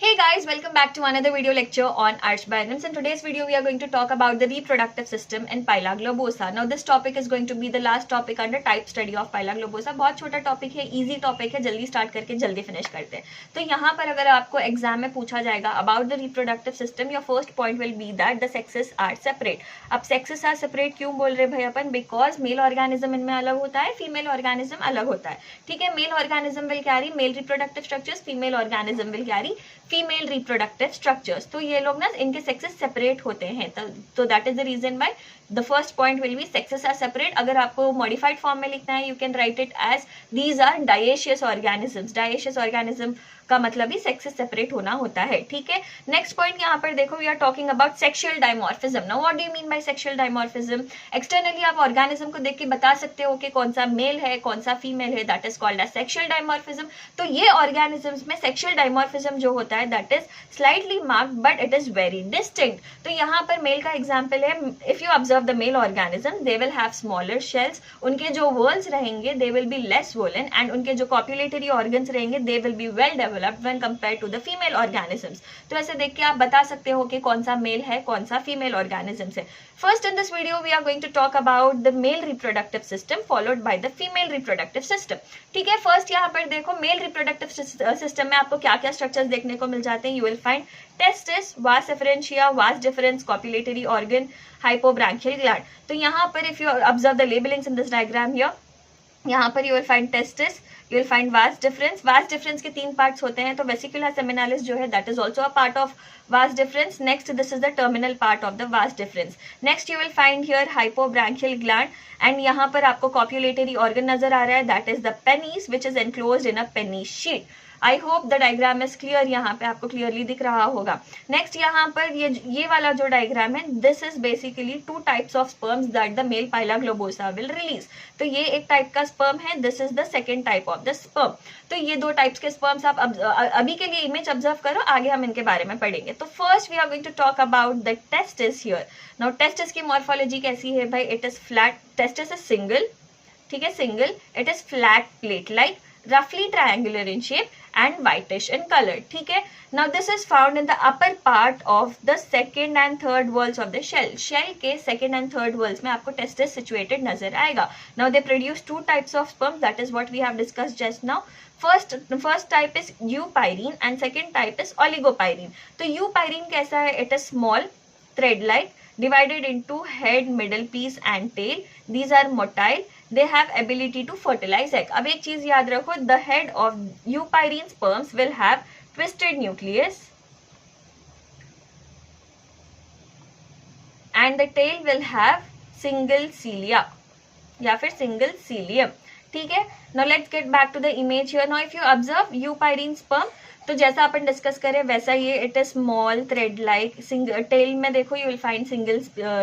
Hey guys, welcome back to another video lecture on Arch Bionyms. In today's video, we are going to talk about the reproductive system in Pila globosa. Now, this topic is going to be the last topic under type study of Pila globosa. बहुत छोटा topic है, easy topic है, जल्दी start करके जल्दी finish करते हैं. तो यहाँ पर अगर आपको एग्जाम में पूछा जाएगा about the reproductive system, your first point will be that the sexes are separate. अब sexes are separate क्यों बोल रहे भाई अपन? Because male organism इनमें अलग होता है, female organism अलग होता है. ठीक है, male organism will carry male reproductive structures, female organism will carry female reproductive structures. तो ये लोग ना इनके सेक्सेस सेपरेट होते हैं. तो that is the reason by the first point will be sexes are separate. अगर आपको मॉडिफाइड फॉर्म में लिखना है, you can write it as these are dioecious organisms. Dioecious organism का मतलब ही सेक्सेस सेपरेट होना होता है. ठीक है, नेक्स्ट पॉइंट यहाँ पर देखो, we are talking about sexual dimorphism. Now what do you mean by sexual dimorphism? Externally आप ऑर्गेनिज्म को देख के बता सकते हो कि कौन सा मेल है, कौन सा फीमेल है. That is called as sexual dimorphism. तो ये ऑर्गेनिजम्स में सेक्सुअल डायमॉर्फिज्म जो होता है that is slightly marked but it is very distinct. तो यहाँ पर मेल का एग्जाम्पल है, if you observe the male organism they will have smaller shells. उनके जो वर्ल्स रहेंगे they will be less swollen and उनके जो कॉपुलेटरी ऑर्गन्स रहेंगे they will be well developed when compared to the female organisms. तो ऐसे देख के आप बता सकते हो कि कौन सा मेल है, कौन सा फीमेल ऑर्गेनिजम्स है. First in this video we are going to talk about the male reproductive system followed by the female reproductive system. ठीक है, फर्स्ट यहाँ पर देखो मेल रिप्रोडक्टिव सिस्टम में आपको क्या क्या स्ट्रक्चर्स देखने को मिल जाते हैं. You will find testis, vas efferentia, vas deferens, copulatory organ, hypobranchial gland. तो यहाँ पर if you observe the labellings in this diagram here, यहाँ पर you will find testis, you will find vas deferens. Vas deferens के तीन parts होते हैं. तो वेसिकुला सेमिनालिस जो है that is also a part of vas deferens. Next this is the terminal part of the vas deferens. Next you will find here hypobranchial gland and यहाँ पर आपको कॉपुलेटरी ऑर्गन नजर आ रहा है that is the penis which is enclosed in a penial sheath. I hope the diagram is clear. यहाँ पे आपको क्लियरली दिख रहा होगा. नेक्स्ट यहाँ पर ये वाला जो डायग्राम है this is basically two types of sperms that the male Pila globosa will release. तो ये एक टाइप का स्पर्म है, this is the second type of the sperm. तो ये दो टाइप्स के स्पर्म्स आप अभी के लिए इमेज ऑब्जर्व करो, आगे हम इनके बारे में पढ़ेंगे. तो first we are going to talk about the testis here. Now testis की मॉर्फोलॉजी कैसी है भाई? It is flat. Testis is single. ठीक है, single. It is flat plate like, roughly triangular in shape and whitish in color. ठीक है, now this is found in the upper part of the second and third whorls of the shell. Shell के second and third whorls में आपको testis situated नजर आएगा. Now they produce two types of sperm, that is what we have discussed just now. First type is eupyrene and second type is oligopyrene. तो eupyrene कैसा है? It is small, thread-like, divided into head, middle piece and tail. These are motile. They have ability to fertilize egg. अब एक चीज याद रखो, the head of eupyrene sperms will have twisted nucleus and the tail will have single cilia या फिर single cilium. ठीक है, now let's get back to the image here. Now if you observe eupyrene sperm, तो जैसा अपन discuss करें वैसा ये it is small thread like. Tail में देखो you will find single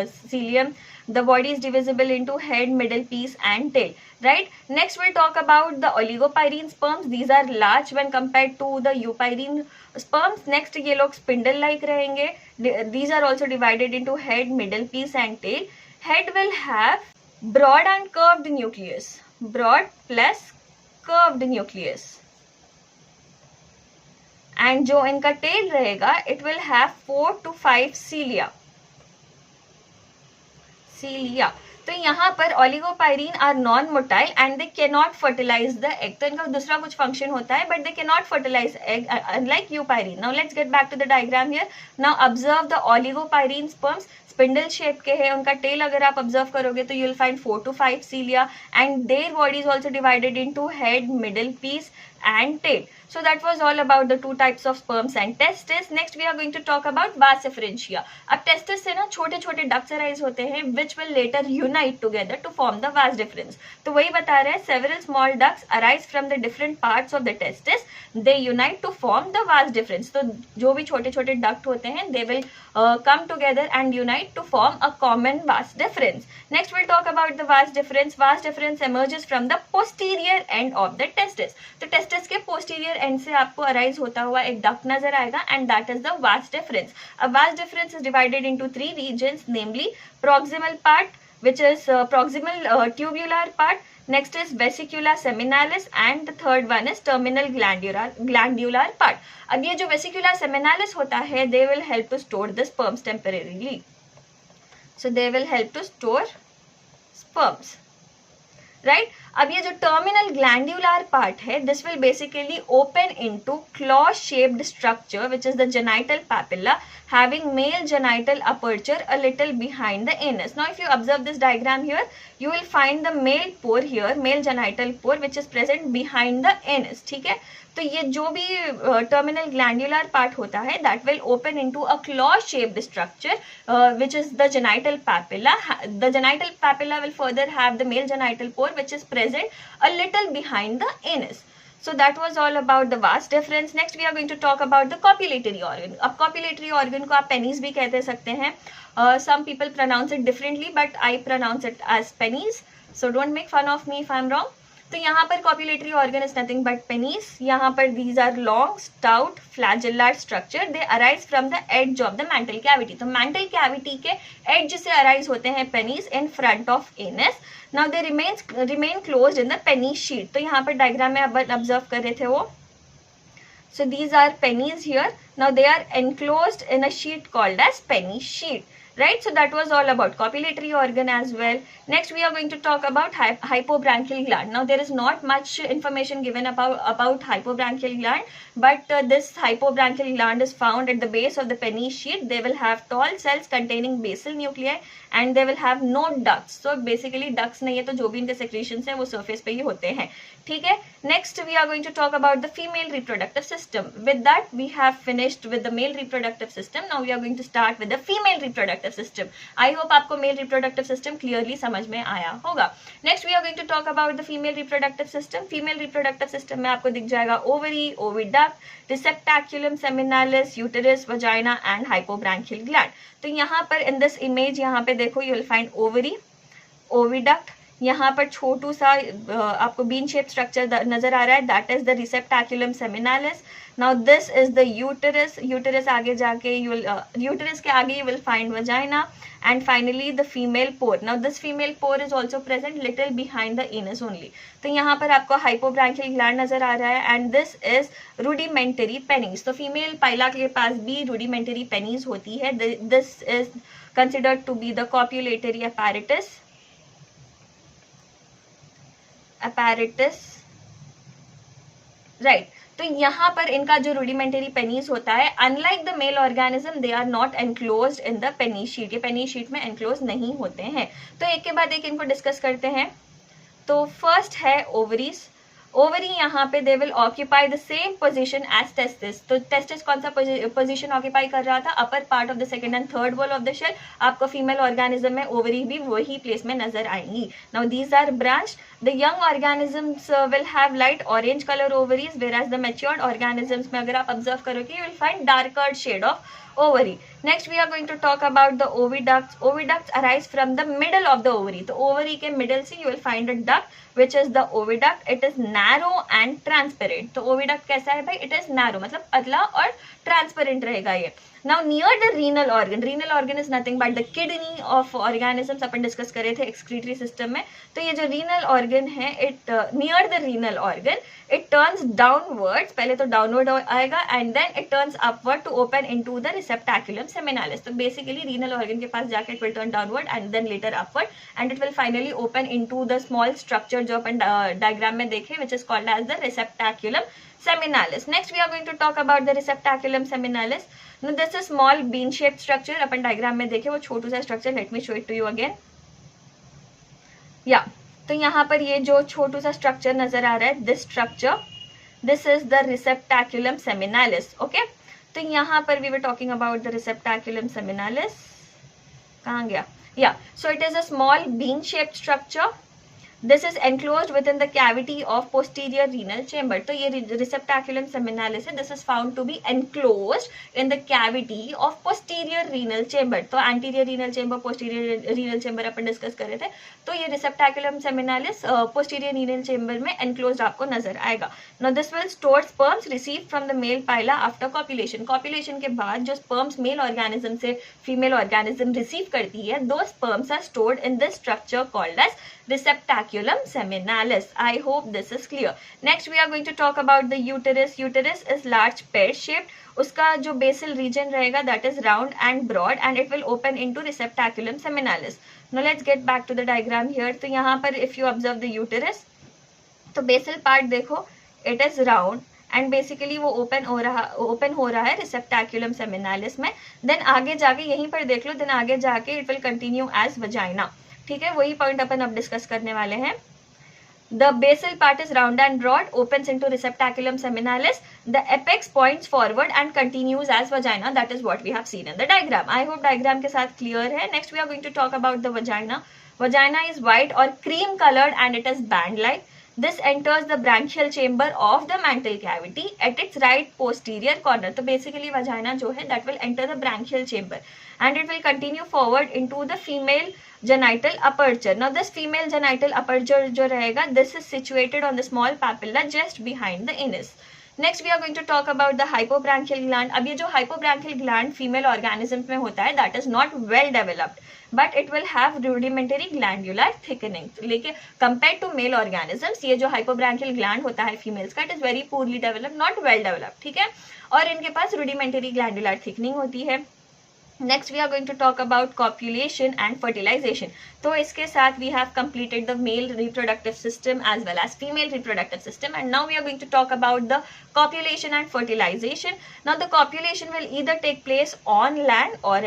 cilium. The body is divisible into head, middle piece and tail. Right, next will talk about the oligopyrene sperms. These are large when compared to the eupyrene sperms. Next ये लोग spindle like रहेंगे. These are also divided into head, middle piece and tail. Head will have broad and curved nucleus. Broad plus curved nucleus. And जो इनका tail रहेगा it will have 4 to 5 cilia. तो यहाँ पर oligopyrene are non motile and they can not fertilize the egg. तो इनका दूसरा कुछ फंक्शन होता है but they can not fertilize egg unlike eupyrene. Now let's get back to the diagram here. Now observe the oligopyrene sperms. Spindle shape के है. उनका tail अगर आप ऑब्जर्व करोगे तो you will find 4 to 5 cilia and their body is also divided into head, middle piece and tail. So that was all about the two types of sperms and testis. Next we are going to talk about vas efferentia. अब testis से ना छोटे छोटे ducts arise होते हैं which will later unite together to form the vas deferens. तो वही बता रहे हैं, several small ducts arise from the different parts of the testis. They unite to form the vas deferens. तो जो भी छोटे छोटे duct होते हैं they will come together and unite to form a common vas deferens. Next we'll talk about the vas deferens. Vas deferens emerges from the posterior end of the testis. तो testis के posterior end से आपको arise होता हुआ एक duct नजर आएगा and that is the vas deferens. अब vas deferens is divided into 3 regions, namely proximal part which is proximal tubular part. next is vesicula seminalis, and the third one is terminal glandular part. अब ये जो vesicula seminalis होता है, they will help to store the sperms temporarily. So they will help to store sperms, right? अब ये जो terminal glandular part है, this will basically open into claw shaped structure which is the genital papilla having male genital aperture a little behind the anus. Now if you observe this diagram here, you will find the male pore here, male genital pore, which is present behind the anus. ठीक है, तो ये जो भी terminal glandular part होता है, that will open into a claw shaped structure which is the genital papilla. The genital papilla will further have the male genital pore which is present a little behind the anus. So that was all about the vast difference. Next we are going to talk about the copulatory organ. अब copulatory organ को आप penis भी कहते सकते हैं. Some people pronounce it differently, but I pronounce it as penis. So don't make fun of me if I am wrong. तो यहाँ पर copulatory organ is nothing but penis. यहाँ पर these are long, stout, flagellar structure. They arise from the edge of the mantle cavity. तो mantle cavity के edge से arise होते हैं penis in front of anus. Now they remain closed in the penis sheath. तो यहाँ पर diagram में आप observe कर रहे थे वो. So these are penis here. Now they are enclosed in a sheath called as penis sheath. Right, so that was all about copulatory organ as well. Next we are going to talk about hypobranchial gland. Now there is not much information given about hypobranchial gland, but this hypobranchial gland is found at the base of the penis sheath. They will have tall cells containing basal nuclei and they will have no ducts. So basically ducts नहीं है, तो जो भी इनके secretions है वो surface पे ही होते हैं. ठीक है, next we are going to talk about the female reproductive system. With that we have finished with the male reproductive system. Now we are going to start with the female reproductive system. I hope आपको male reproductive system clearly समझ में आया होगा. Next we are going to talk about the female reproductive system. Female reproductive system में आपको दिख जाएगा ovary, oviduct, receptaculum seminalis, uterus, vagina and hypobranchial gland. तो यहाँ पर in this image यहाँ पे देखो you will find ovary, oviduct, यहाँ पर छोटू सा आपको बीन शेप स्ट्रक्चर नजर आ रहा है, that is the receptaculum seminalis. Now this is the uterus. Uterus आगे जाके यूटेरस के आगे you will find vagina and finally the female pore. Now this female pore is also present little behind the anus only. तो यहाँ पर आपको हाइपोब्रांकियल gland नजर आ रहा है and this is rudimentary penis. तो फीमेल पाइला के पास भी रूडिमेंटरी पेनिस होती है. This is considered to be the copulatory apparatus, right. तो यहाँ पर इनका जो रूडिमेंटरी पेनिस होता है, unlike the male organism they are not enclosed in the penis sheath. ये पेनिस शीट में एनक्लोज नहीं होते हैं. तो एक के बाद एक इनको डिस्कस करते हैं. तो फर्स्ट है ओवरीज. ओवरी यहाँ पे they will occupy the same position as testis. तो टेस्टिस कौन सा पोजीशन ऑक्यूपाई कर रहा था? Upper part of the second and third wall of the shell. आपको फीमेल ऑर्गेनिज्म में ओवरी भी वही प्लेस में नजर आएंगी. Now these are branched. The young organisms will have light orange colour ovaries, whereas the matured organisms में अगर आप ऑब्जर्व करोगे you will find darker shade of ovary. Next we are going to talk about the oviducts. Oviducts arise from the middle of the ovary. तो ovary के middle से you will find a duct which is the oviduct. It is narrow and transparent. तो oviduct कैसा है भाई? It is narrow, मतलब पतला और transparent रहेगा ये. Now near the renal organ is nothing but the kidney of organisms. Upon discuss करे थे excretory system में. तो ये जो renal organ है, it near the renal organ it turns downwards. पहले तो downward आएगा and then it turns upward to open into the receptaculum seminalis. तो basically renal organ के पास जाके it will turn downward and then later upward and it will finally open into the small structure जो अपन diagram में देखे which is called as the receptaculum seminalis. Next we are going to talk about the receptaculum seminalis. Now this is small bean shaped structure. Upon diagram में देखे वो छोटू सा structure. Let me show it to you again. Yeah. तो यहाँ पर ये जो छोटू सा structure नजर आ रहा है, this structure, this is the receptaculum seminalis. Okay. तो यहाँ पर we were talking about the receptaculum seminalis. कहाँ गया? Yeah. So it is a small bean shaped structure. This is enclosed within the cavity of posterior renal chamber. तो ये receptaculum seminalis है. This is found to be enclosed in the cavity of posterior renal chamber. तो anterior renal chamber, posterior renal chamber अपन discuss कर रहे थे. तो ये receptaculum seminalis posterior renal chamber में enclosed आपको नजर आएगा. Now this will store sperms received from the male pila after copulation. Copulation के बाद जो sperms male organism से female organism receive करती है, those sperms are stored in this structure called as receptaculum seminalis. I hope this is clear. Next we are going to talk about the uterus. Uterus is large pear shaped. उसका जो basal region रहेगा that is round and broad and it will open into receptaculum seminalis. Now let's get back to the diagram here. तो यहाँ पर if you observe the uterus, तो basal part देखो, it is round and basically वो open हो रहा है रिसेप्टैक्युलम सेमिनालिस में. देन आगे जाके यहीं पर देख लो, देन आगे जाके it will continue as vagina. ठीक है, वही पॉइंट अपन अब डिस्कस करने वाले हैं. The basal part is round and broad, opens into receptaculum seminalis. The apex points forward and continues as vagina. That is what we have seen in the diagram. I hope diagram के साथ clear है. Next we are going to talk about the vagina. Vagina is white or cream colored and it is band-like. This enters the branchial chamber of the mantle cavity at its right posterior corner. तो basically vagina जो है that will enter the branchial chamber and it will continue forward into the female genital aperture. Now this female genital aperture जो रहेगा, this is situated on the small papilla just behind the anus. Next we are going to talk about the hypobranchial gland. अब ये जो hypobranchial gland female organisms में होता है that is not well developed but it will have rudimentary glandular thickening. लेकिन compared to male organisms ये जो hypobranchial gland होता है females का, it is very poorly developed, not well developed. ठीक है, और इनके पास rudimentary glandular thickening होती है. Next we are going to talk about copulation and fertilization. तो इसके साथ we have completed the male reproductive system as well as female reproductive system and now we are going to talk about the copulation and fertilization. Now the copulation will either take place on land or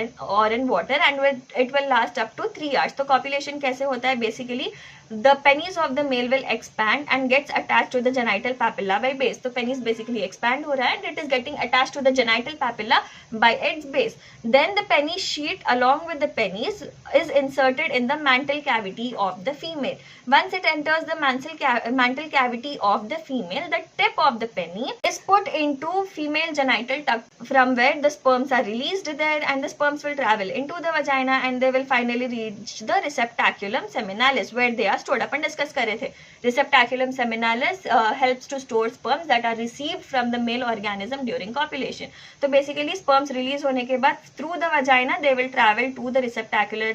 in water and it will last up to 3 hours. तो copulation कैसे होता है? Basically the penis of the male will expand and gets attached to the genital papilla by base. तो penis basically expand हो रहा है and it is getting attached to the genital papilla by its base. Then the penis sheath along with the penis is inserted in the mantle cavity of the female. Once it enters the mantle cavity of the female, the tip of the penis is put into female genital duct from where the sperms are released there and the sperms will travel into the vagina and they will finally reach the receptaculum seminalis where they are stored. Upon discuss कर रहे थे receptaculum seminalis helps to store sperms that are received from the male organism during copulation. तो basically sperms release होने के बाद through the vagina they will travel to the receptacula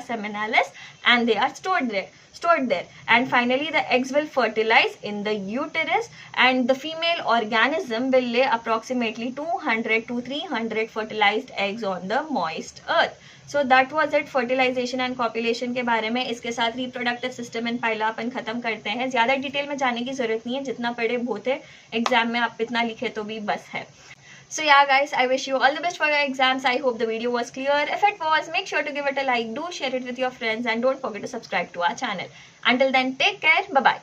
seminalis and they are stored there and finally the eggs will fertilize in the uterus and the female organism will lay approximately 200 to 300 fertilized eggs on the moist earth. So that was it fertilization and copulation के बारे में. इसके साथ reproductive system and phyla अपन खत्म करते हैं. ज़्यादा detail में जाने की जरूरत नहीं है, जितना पढ़े बहुत है, एग्जाम में आप इतना लिखे तो भी बस है. So yeah guys, I wish you all the best for your exams. I hope the video was clear. If it was, make sure to give it a like, do share it with your friends and don't forget to subscribe to our channel. Until then, take care. Bye bye.